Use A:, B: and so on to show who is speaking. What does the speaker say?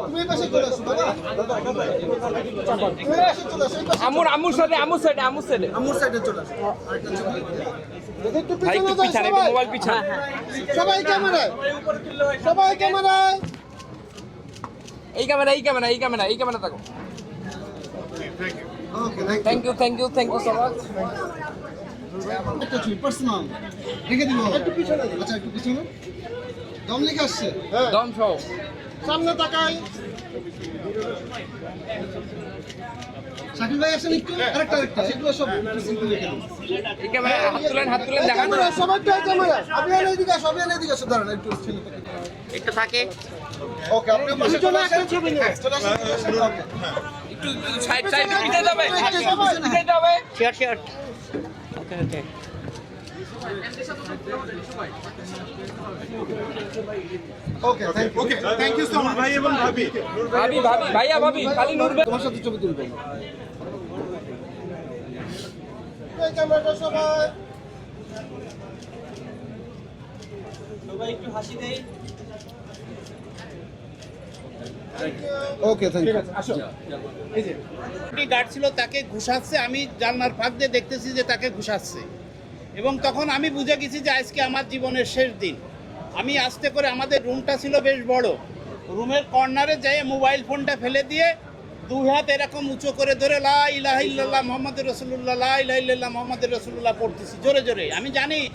A: তুমি এই পাশে চলে আসো বাবা। তুমি এই পাশে চলে আসো, এই পাশে।
B: আমুর সাইডে
A: আম্মুর সাইডে চলে আসো। আরেকটা ছবি। দেখো একটু
B: ভাই
A: পিছনে
B: একটু
A: যাও
B: পিছান, একটু
A: সবাই।
B: মোবাইল পিছান।
A: সবাই ক্যামেরায়, সবাই ক্যামেরায়।
B: এই ক্যামেরা থাকো।
A: Okay
B: thank you so much.
A: একটা ছবি পার্সোনাল রেখে দিব। একটু পিছনে, আচ্ছা একটু পিছনে। দম লিখে আসছে। হ্যাঁ
B: দম সহ
A: সামনে তাকাই। শাকিল ভাই আসেন একটু। আরেকটা সেগুলো সব সিম্পল লিখে দিন।
B: এই ক্যামেরা হাত তুলেন দেখান।
A: ক্যামেরা সবাই ট্রাই ক্যামেরা। আপনি এদিকে আসো, দাঁড়ান একটু ছেলে।
B: একটু থাকে
A: ওকে আপনি পাশে চলে আসেন। ছবি নিয়ে চলে আসেন। ওকে
B: একটু সাইড পিছে যাবে। Share okay
A: okay thank you so much ভাই এবং ভাবি।
B: ভাবি খালি নূর
A: তোমার সাথে ছবি তুলবো। এই ক্যামেরাটা সবাই একটু হাসি দেই। Okay thank you. আসো এই যে
C: গার্ড ছিল তাকে ঘুষাচ্ছে, আমি জানলার ফাঁক দিয়ে দেখতেছি যে তাকে ঘুষাচ্ছে এবং তখন আমি বুঝে গেছি যে আজকে আমার জীবনের শেষ দিন। আমি আস্তে করে, আমাদের রুমটা ছিল বেশ বড়, রুমের কর্নারে যেয়ে মোবাইল ফোনটা ফেলে দিয়ে দুই হাত এরকম উঁচু করে ধরে লা ইলাহা ইল্লাল্লাহ মুহাম্মাদুর রাসূলুল্লাহ, লা ইলাহা ইল্লাল্লাহ মুহাম্মাদুর রাসূলুল্লাহ পড়তেছি জোরে জোরে। আমি জানি